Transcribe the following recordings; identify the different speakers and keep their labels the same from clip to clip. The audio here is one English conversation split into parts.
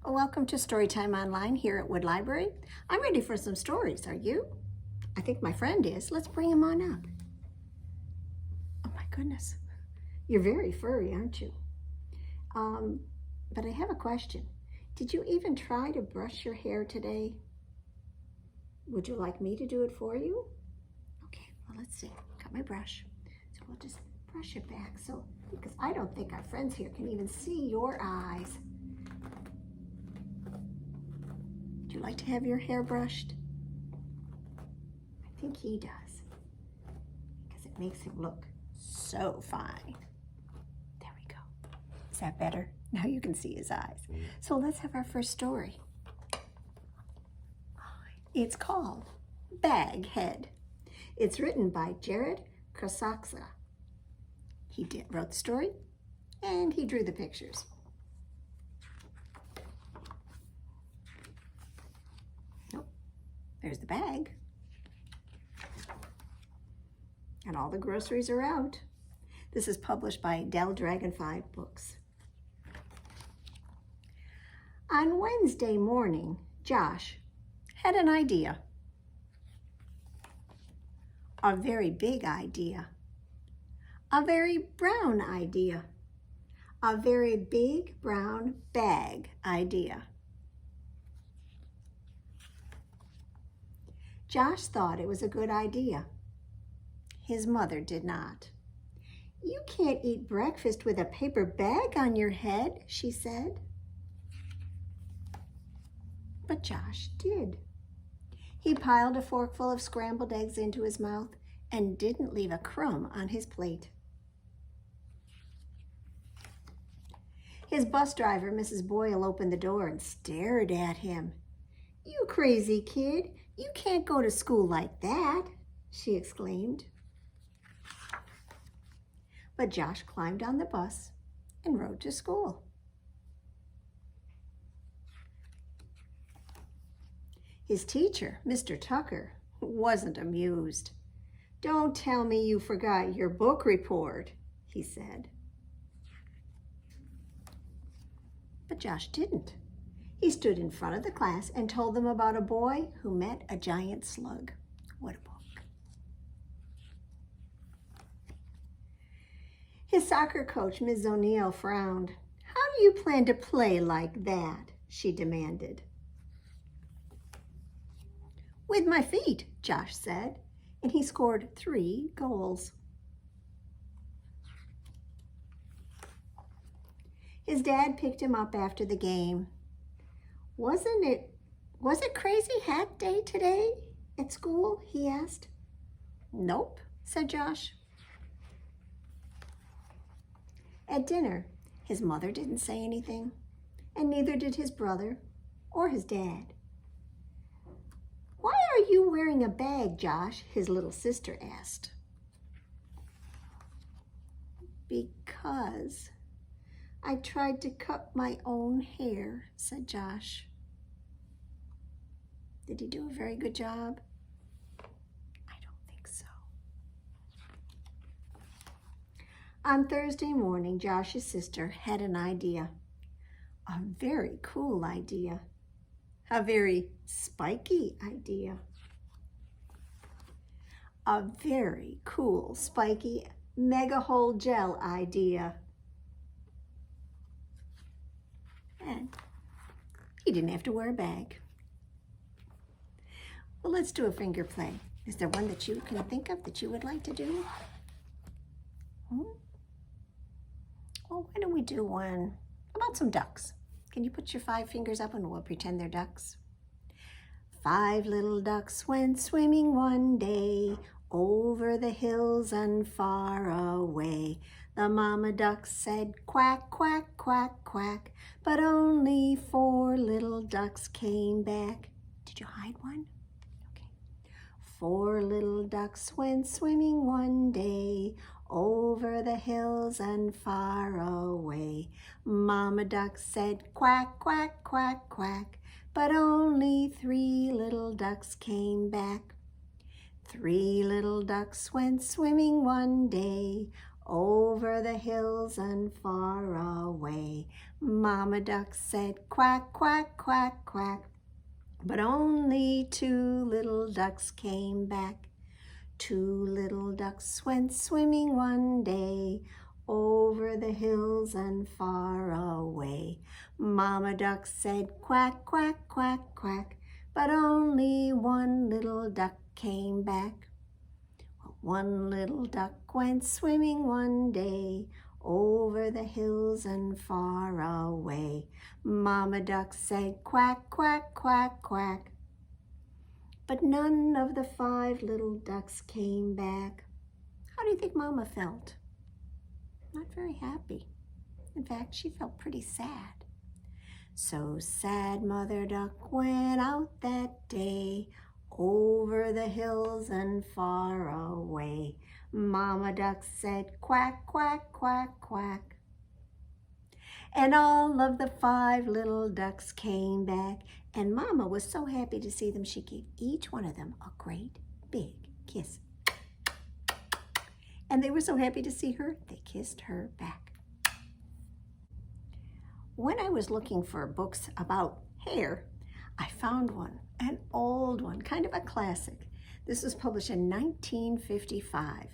Speaker 1: Welcome to Storytime Online here at Wood Library. I'm ready for some stories. Are you? I think my friend is. Let's bring him on up. Oh my goodness. You're very furry, aren't you? But I have a question. Did you even try to brush your hair today? Would you like me to do it for you? Okay, well, let's see. Got my brush. So we'll just brush it back because I don't think our friends here can even see your eyes. Would you like to have your hair brushed? I think he does, because it makes him look so fine. There we go. Is that better? Now you can see his eyes. So let's have our first story. It's called Baghead. It's written by Jarett, Krosoczka. He wrote the story and he drew the pictures. There's the bag. And all the groceries are out. This is published by Dell Dragonfly books. On Wednesday morning, Josh had an idea. A very big idea. A very brown idea. A very big brown bag idea. Josh thought it was a good idea. His mother did not. "You can't eat breakfast with a paper bag on your head," she said. But Josh did. He piled a forkful of scrambled eggs into his mouth and didn't leave a crumb on his plate. His bus driver, Mrs. Boyle, opened the door and stared at him. "You crazy kid, you can't go to school like that," she exclaimed. But Josh climbed on the bus and rode to school. His teacher, Mr. Tucker, wasn't amused. "Don't tell me you forgot your book report," he said. But Josh didn't. He stood in front of the class and told them about a boy who met a giant slug. What a book. His soccer coach, Ms. O'Neill, frowned. "How do you plan to play like that?" she demanded. "With my feet," Josh said, and he scored 3 goals. His dad picked him up after the game. Was it crazy hat day today at school?" he asked. "Nope," said Josh. At dinner, his mother didn't say anything, and neither did his brother or his dad. "Why are you wearing a bag, Josh?" his little sister asked. "Because I tried to cut my own hair," said Josh. Did he do a very good job? I don't think so. On Thursday morning, Josh's sister had an idea. A very cool idea. A very spiky idea. A very cool, spiky, mega hole gel idea. And he didn't have to wear a bag. Well, let's do a finger play. Is there one that you can think of that you would like to do? Well, why don't we do one about some ducks? Can you put your 5 fingers up and we'll pretend they're ducks? 5 little ducks went swimming one day over the hills and far away. The mama duck said quack, quack, quack, quack, but only 4 little ducks came back. Did you hide one? 4 little ducks went swimming one day over the hills and far away. Mama duck said quack, quack, quack, quack, but only 3 little ducks came back. 3 little ducks went swimming one day over the hills and far away. Mama duck said quack, quack, quack, quack. But only 2 little ducks came back. 2 little ducks went swimming one day over the hills and far away. Mama duck said quack, quack, quack, quack. But only 1 little duck came back. 1 little duck went swimming one day over the hills and far away. Mama duck said quack, quack, quack, quack. But none of the 5 little ducks came back. How do you think Mama felt? Not very happy. In fact, she felt pretty sad. So sad Mother Duck went out that day over the hills and far away. Mama Duck said quack, quack, quack, quack. And all of the 5 little ducks came back, and Mama was so happy to see them, she gave each one of them a great big kiss. And they were so happy to see her, they kissed her back. When I was looking for books about hair, I found one, an old one, kind of a classic. This was published in 1955.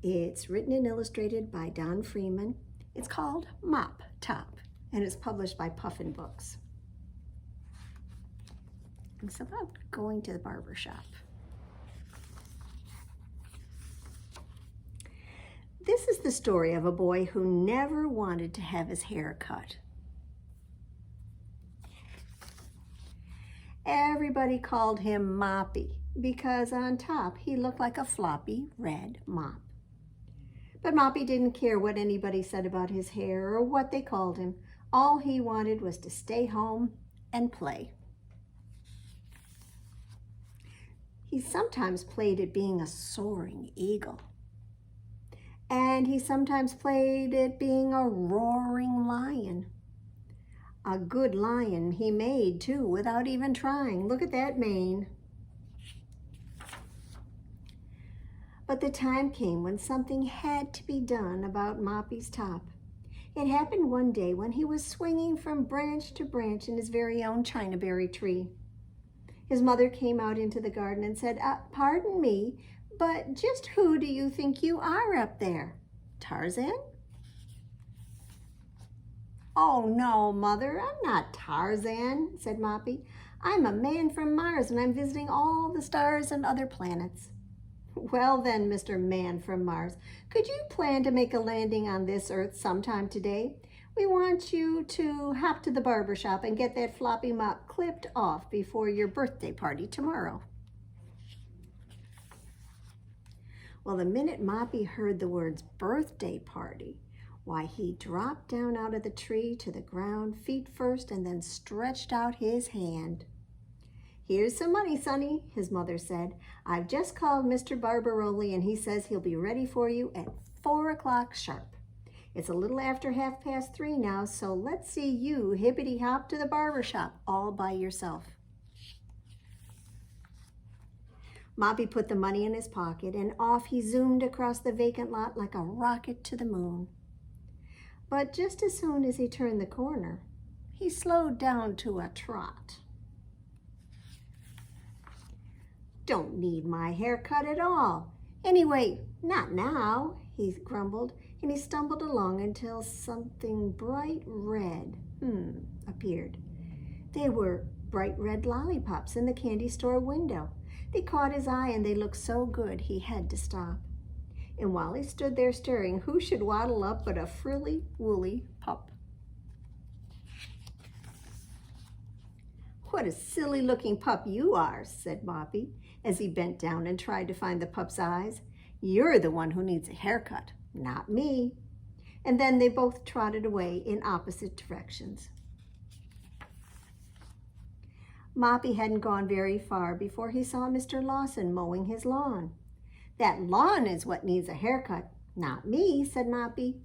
Speaker 1: It's written and illustrated by Don Freeman. It's called Mop Top, and it's published by Puffin Books. It's about going to the barber shop. This is the story of a boy who never wanted to have his hair cut. Everybody called him Moppy because on top he looked like a floppy red mop. But Moppy didn't care what anybody said about his hair or what they called him. All he wanted was to stay home and play. He sometimes played at being a soaring eagle. And he sometimes played at being a roaring lion. A good lion he made, too, without even trying. Look at that mane. But the time came when something had to be done about Moppy's top. It happened one day when he was swinging from branch to branch in his very own chinaberry tree. His mother came out into the garden and said, "Pardon me, but just who do you think you are up there? Tarzan?" "Oh, no, Mother, I'm not Tarzan," said Moppy. "I'm a man from Mars, and I'm visiting all the stars and other planets." "Well then, Mr. Man from Mars, could you plan to make a landing on this Earth sometime today? We want you to hop to the barber shop and get that floppy mop clipped off before your birthday party tomorrow." Well, the minute Moppy heard the words birthday party, why, he dropped down out of the tree to the ground, feet first, and then stretched out his hand. "Here's some money, Sonny," his mother said. "I've just called Mr. Barbaroli, and he says he'll be ready for you at 4 o'clock sharp. It's a little after 3:30 now, so let's see you hippity-hop to the barber shop all by yourself." Moppy put the money in his pocket, and off he zoomed across the vacant lot like a rocket to the moon. But just as soon as he turned the corner, he slowed down to a trot. "Don't need my hair cut at all. Anyway, not now," he grumbled, and he stumbled along until something bright red appeared. They were bright red lollipops in the candy store window. They caught his eye, and they looked so good he had to stop. And while he stood there staring, who should waddle up but a frilly, woolly pup. "What a silly-looking pup you are," said Moppy, as he bent down and tried to find the pup's eyes. "You're the one who needs a haircut, not me." And then they both trotted away in opposite directions. Moppy hadn't gone very far before he saw Mr. Lawson mowing his lawn. "That lawn is what needs a haircut, not me," said Moppy.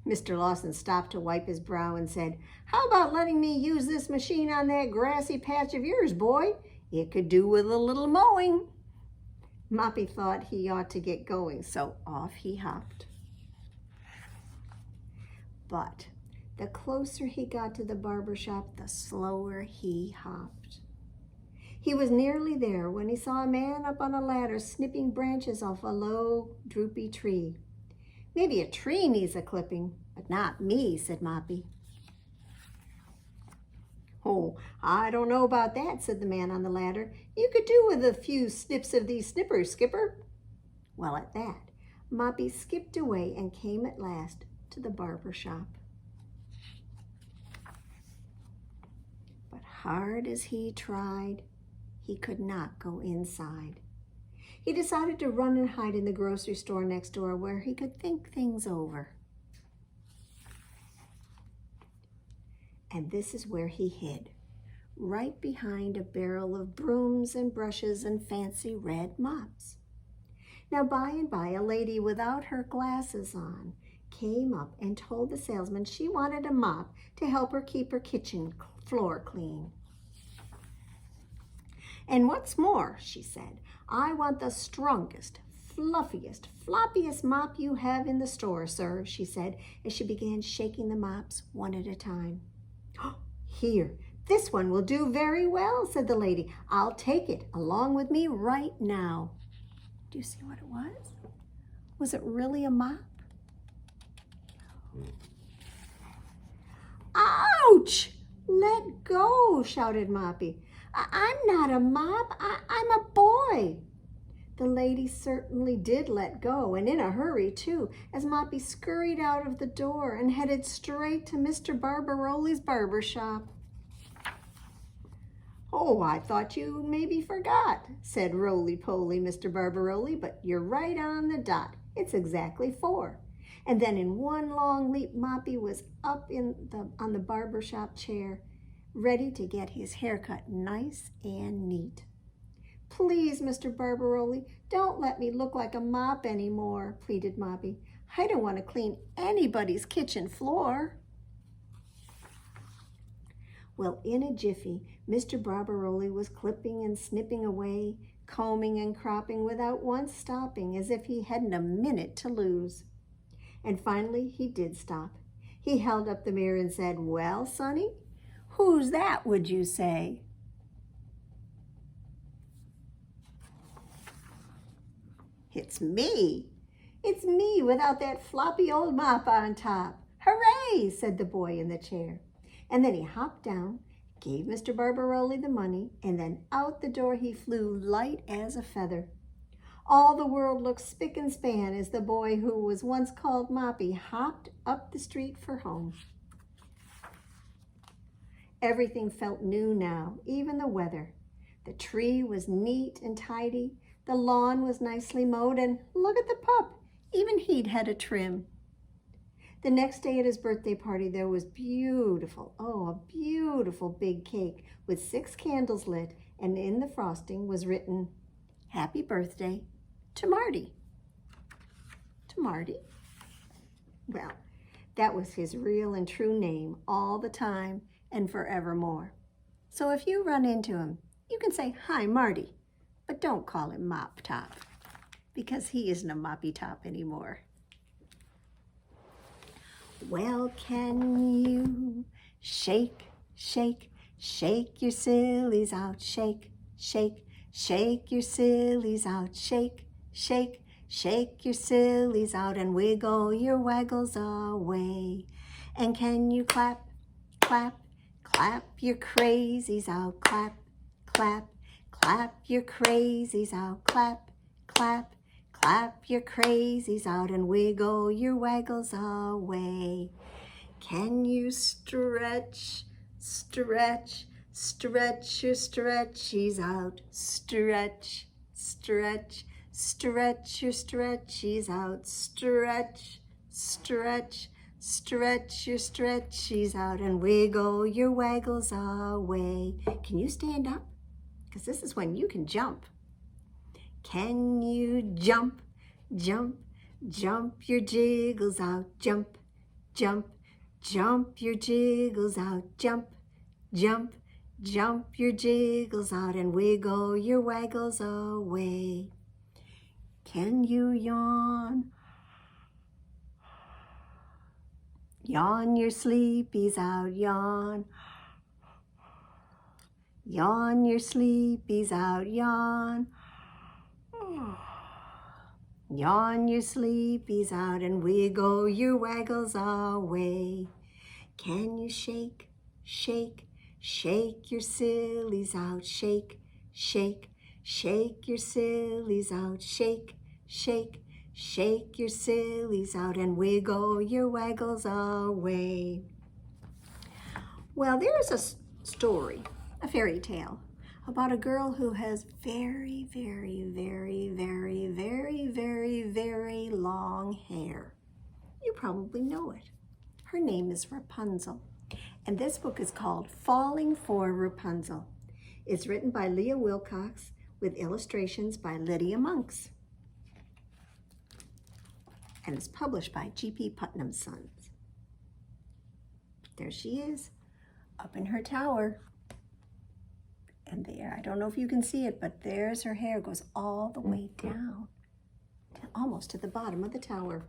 Speaker 1: Mr. Lawson stopped to wipe his brow and said, "How about letting me use this machine on that grassy patch of yours, boy? It could do with a little mowing." Moppy thought he ought to get going, so off he hopped. But the closer he got to the barber shop, the slower he hopped. He was nearly there when he saw a man up on a ladder snipping branches off a low, droopy tree. "Maybe a tree needs a clipping, but not me," said Moppy. "Oh, I don't know about that," said the man on the ladder. "You could do with a few snips of these snippers, Skipper." Well, at that, Moppy skipped away and came at last to the barber shop. But hard as he tried, he could not go inside. He decided to run and hide in the grocery store next door where he could think things over. And this is where he hid, right behind a barrel of brooms and brushes and fancy red mops. Now, by and by, a lady without her glasses on came up and told the salesman she wanted a mop to help her keep her kitchen floor clean. "And what's more," she said, "I want the strongest, fluffiest, floppiest mop you have in the store, sir," she said, as she began shaking the mops one at a time. "Here, this one will do very well," said the lady. "I'll take it along with me right now." Do you see what it was? Was it really a mop? "Ouch! Let go!" shouted Moppy. I'm not a mop. I'm a boy." The lady certainly did let go, and in a hurry, too, as Moppy scurried out of the door and headed straight to Mr. Barbaroli's barber shop. "Oh, I thought you maybe forgot," said roly-poly Mr. Barbaroli, "but you're right on the dot. It's exactly 4. And then in one long leap, Moppy was up on the barber shop chair, ready to get his hair cut nice and neat. "Please, Mr. Barbaroli, don't let me look like a mop anymore," pleaded Moppy. "I don't want to clean anybody's kitchen floor." Well, in a jiffy, Mr. Barbaroli was clipping and snipping away, combing and cropping without once stopping, as if he hadn't a minute to lose. And finally he did stop. He held up the mirror and said, "Well, Sonny, who's that, would you say?" "It's me. It's me without that floppy old mop on top. Hooray!" said the boy in the chair. And then he hopped down, gave Mr. Barbaroli the money, and then out the door he flew, light as a feather. All the world looked spick and span as the boy who was once called Moppy hopped up the street for home. Everything felt new now, even the weather. The tree was neat and tidy, the lawn was nicely mowed, and look at the pup, even he'd had a trim. The next day at his birthday party, there was a beautiful big cake with 6 candles lit, and in the frosting was written, "Happy birthday to Marty." To Marty? Well, that was his real and true name all the time and forevermore. So if you run into him, you can say, "Hi, Marty," but don't call him Mop Top, because he isn't a Moppy Top anymore. Well, can you shake, shake, shake your sillies out, shake, shake, shake your sillies out, shake, shake, shake your sillies out, and wiggle your waggles away. And can you clap, clap, clap your crazies out, clap, clap, clap your crazies out, clap, clap, clap your crazies out, and wiggle your waggles away. Can you stretch, stretch, stretch your stretchies out, stretch, stretch, stretch your stretchies out, stretch, stretch, stretch your stretchies out, and wiggle your waggles away. Can you stand up? Because this is when you can jump. Can you jump, jump, jump your jiggles out, jump, jump, jump your jiggles out, jump, jump, jump your jiggles out, and wiggle your waggles away. Can you yawn? Yawn your sleepies out, yawn. Yawn your sleepies out, yawn. Yawn your sleepies out and wiggle your waggles away. Can you shake, shake, shake your sillies out? Shake, shake, shake your sillies out. Shake, shake, shake your sillies out and wiggle your waggles away. Well, there's a story, a fairy tale, about a girl who has very, very, very, very, very, very, very long hair. You probably know it. Her name is Rapunzel, and this book is called Falling for Rapunzel. It's written by Leah Wilcox with illustrations by Lydia Monks, and it's published by G.P. Putnam Sons. There she is, up in her tower. And there, I don't know if you can see it, but there's her hair, goes all the way down, almost to the bottom of the tower.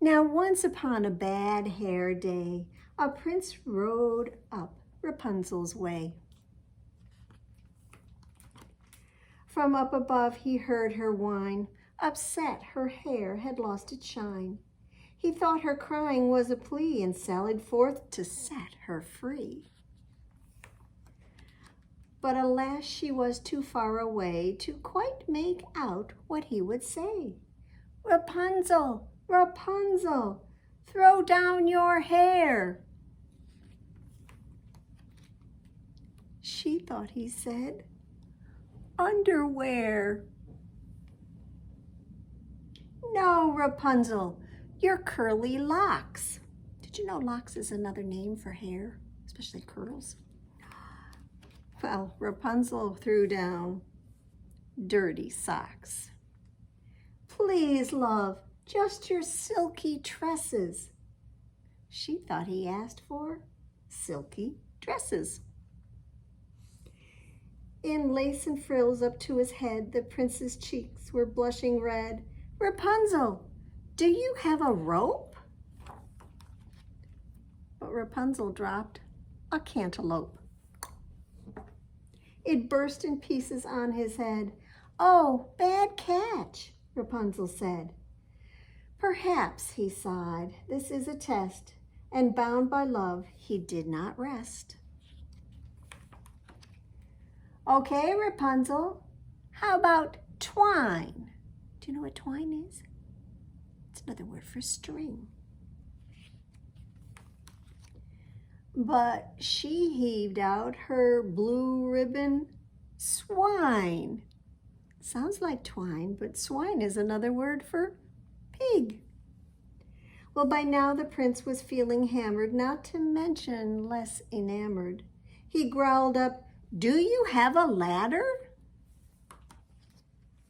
Speaker 1: Now, once upon a bad hair day, a prince rode up Rapunzel's way. From up above he heard her whine, upset her hair had lost its shine. He thought her crying was a plea and sallied forth to set her free. But alas, she was too far away to quite make out what he would say. Rapunzel, Rapunzel, throw down your hair. She thought he said, underwear. No, Rapunzel, your curly locks. Did you know locks is another name for hair, especially curls? Well, Rapunzel threw down dirty socks. Please, love, just your silky tresses. She thought he asked for silky dresses. In lace and frills up to his head, the prince's cheeks were blushing red. Rapunzel, do you have a rope? But Rapunzel dropped a cantaloupe. It burst in pieces on his head. Oh, bad catch, Rapunzel said. Perhaps, he sighed, this is a test, and bound by love, he did not rest. Okay, Rapunzel, how about twine? Do you know what twine is? It's another word for string. But she heaved out her blue ribbon swine. Sounds like twine, but swine is another word for pig. Well, by now the prince was feeling hammered, not to mention less enamored. He growled up, do you have a ladder?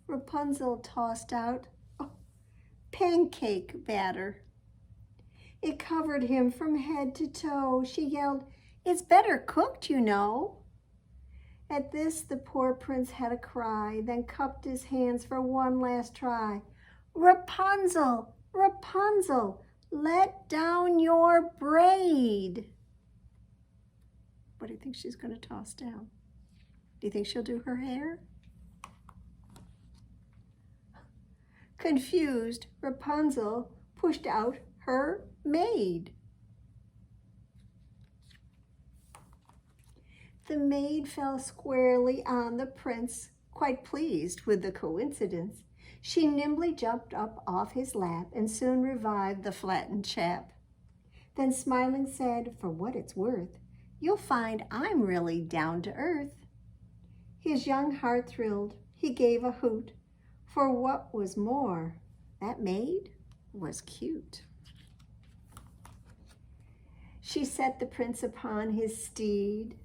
Speaker 1: Rapunzel tossed out pancake batter. It covered him from head to toe. She yelled, it's better cooked, you know. At this, the poor prince had a cry, then cupped his hands for one last try. Rapunzel, Rapunzel, let down your braid. What do you think she's going to toss down? Do you think she'll do her hair? Confused, Rapunzel pushed out her maid. The maid fell squarely on the prince, quite pleased with the coincidence. She nimbly jumped up off his lap and soon revived the flattened chap. Then smiling said, for what it's worth, you'll find I'm really down to earth. His young heart thrilled. He gave a hoot. For what was more, that maid was cute. She set the prince upon his steed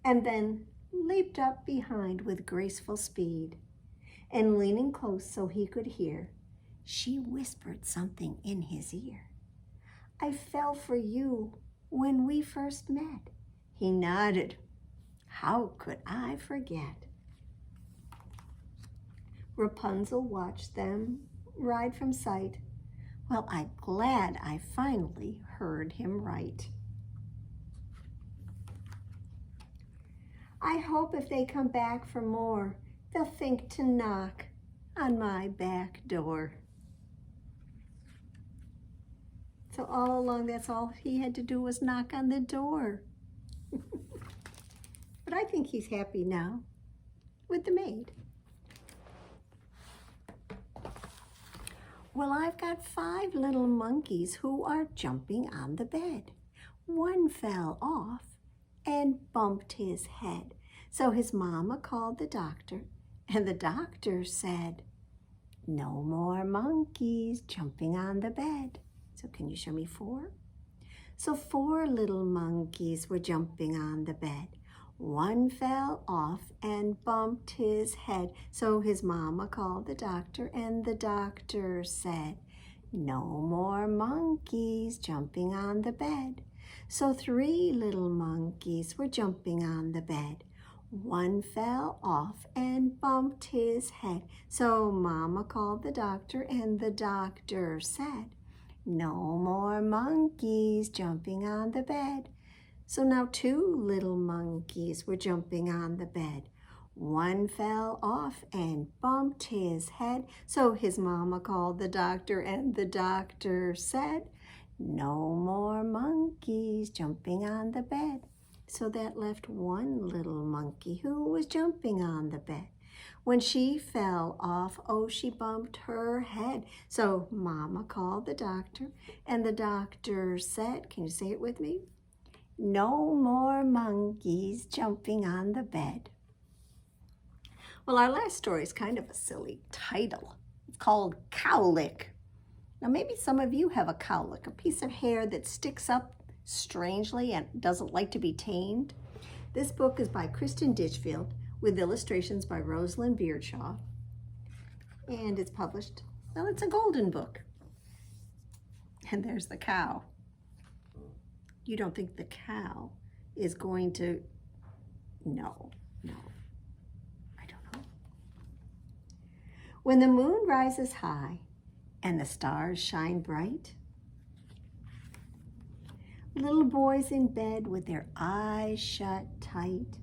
Speaker 1: and then leaped up behind with graceful speed. And leaning close so he could hear, she whispered something in his ear. I fell for you when we first met. He nodded. How could I forget? Rapunzel watched them ride from sight. Well, I'm glad I finally heard him right. I hope if they come back for more, they'll think to knock on my back door. So all along, that's all he had to do was knock on the door. But I think he's happy now with the maid. Well, I've got 5 little monkeys who are jumping on the bed. One fell off and bumped his head. So his mama called the doctor, and the doctor said, "No more monkeys jumping on the bed." So can you show me 4? So 4 little monkeys were jumping on the bed. One fell off and bumped his head. So his mama called the doctor, and the doctor said, "No more monkeys jumping on the bed." So 3 little monkeys were jumping on the bed. One fell off and bumped his head. So mama called the doctor, and the doctor said, "No more monkeys jumping on the bed." So now 2 little monkeys were jumping on the bed. One fell off and bumped his head. So his mama called the doctor, and the doctor said, "No more monkeys jumping on the bed." So that left 1 little monkey who was jumping on the bed. When she fell off, oh, she bumped her head. So mama called the doctor, and the doctor said, can you say it with me? "No more monkeys jumping on the bed." Well, our last story is kind of a silly title. It's called Cowlick. Now, maybe some of you have a cowlick, a piece of hair that sticks up strangely and doesn't like to be tamed. This book is by Christin Ditchfield with illustrations by Rosalind Beardshaw. And it's published, well, it's a golden book. And there's the cow. You don't think the cow is going to, no, I don't know. When the moon rises high and the stars shine bright, little boys in bed with their eyes shut tight.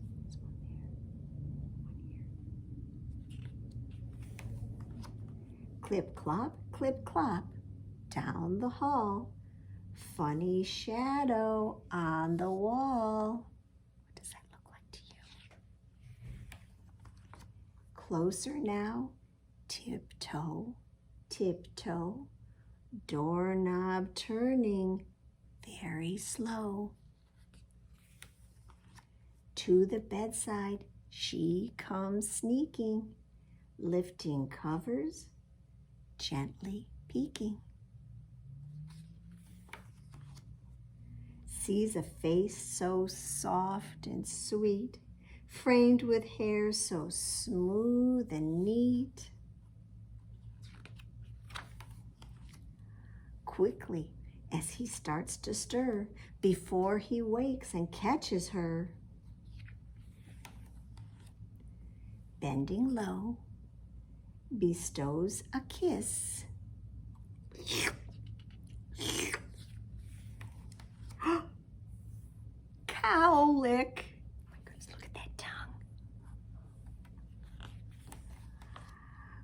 Speaker 1: Clip clop, down the hall. Funny shadow on the wall. What does that look like to you? Closer now, tiptoe, tiptoe. Doorknob turning very slow. To the bedside she comes sneaking, lifting covers, gently peeking. Sees a face so soft and sweet, framed with hair so smooth and neat. Quickly, as he starts to stir, before he wakes and catches her, bending low, bestows a kiss. Cowlick. Oh my goodness, look at that tongue.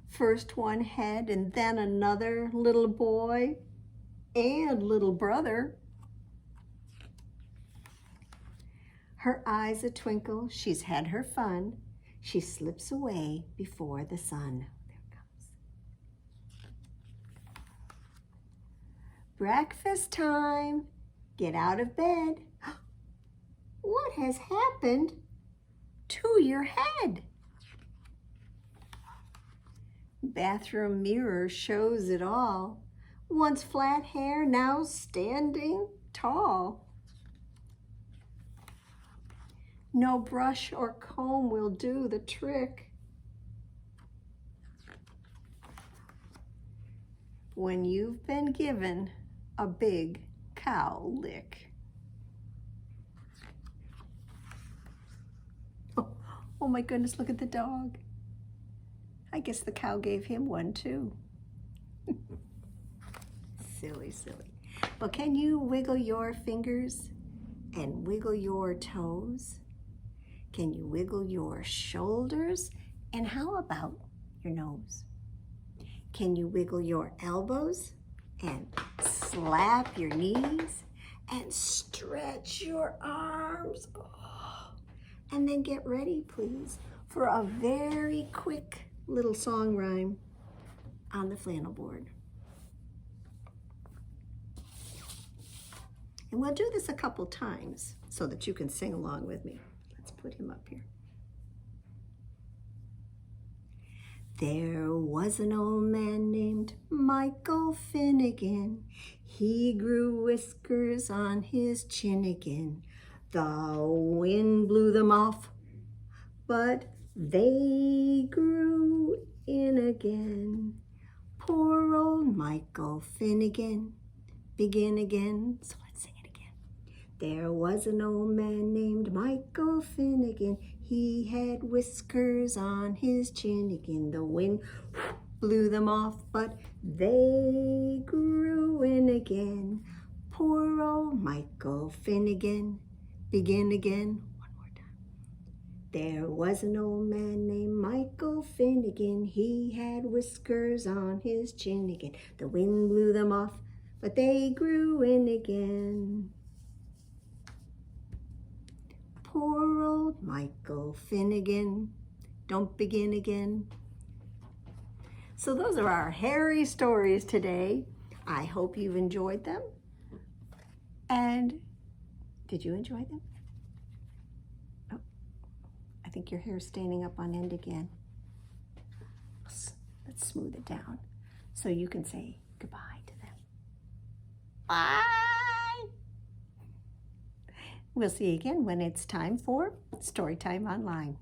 Speaker 1: First one head and then another, little boy and little brother. Her eyes a twinkle, she's had her fun. She slips away before the sun. There it comes. Breakfast time. Get out of bed. What has happened to your head? Bathroom mirror shows it all. Once flat hair, now standing tall. No brush or comb will do the trick. When you've been given a big cow lick. Oh my goodness, look at the dog. I guess the cow gave him one too. Silly, silly. Well, can you wiggle your fingers and wiggle your toes? Can you wiggle your shoulders? And how about your nose? Can you wiggle your elbows and slap your knees and stretch your arms? Oh. And then get ready, please, for a very quick little song rhyme on the flannel board. And we'll do this a couple times so that you can sing along with me. Let's put him up here. There was an old man named Michael Finnegan. He grew whiskers on his chin again. The wind blew them off, but they grew in again. Poor old Michael Finnegan. Begin again. So let's sing it again. There was an old man named Michael Finnegan. He had whiskers on his chin again. The wind blew them off, but they grew in again. Poor old Michael Finnegan. Begin again. One more time. There was an old man named Michael Finnegan. He had whiskers on his chin again. The wind blew them off, but they grew in again. Poor old Michael Finnegan. Don't begin again. So those are our hairy stories today. I hope you've enjoyed them. And did you enjoy them? Oh, I think your hair's standing up on end again. Let's smooth it down so you can say goodbye to them. Bye. We'll see you again when it's time for Storytime Online.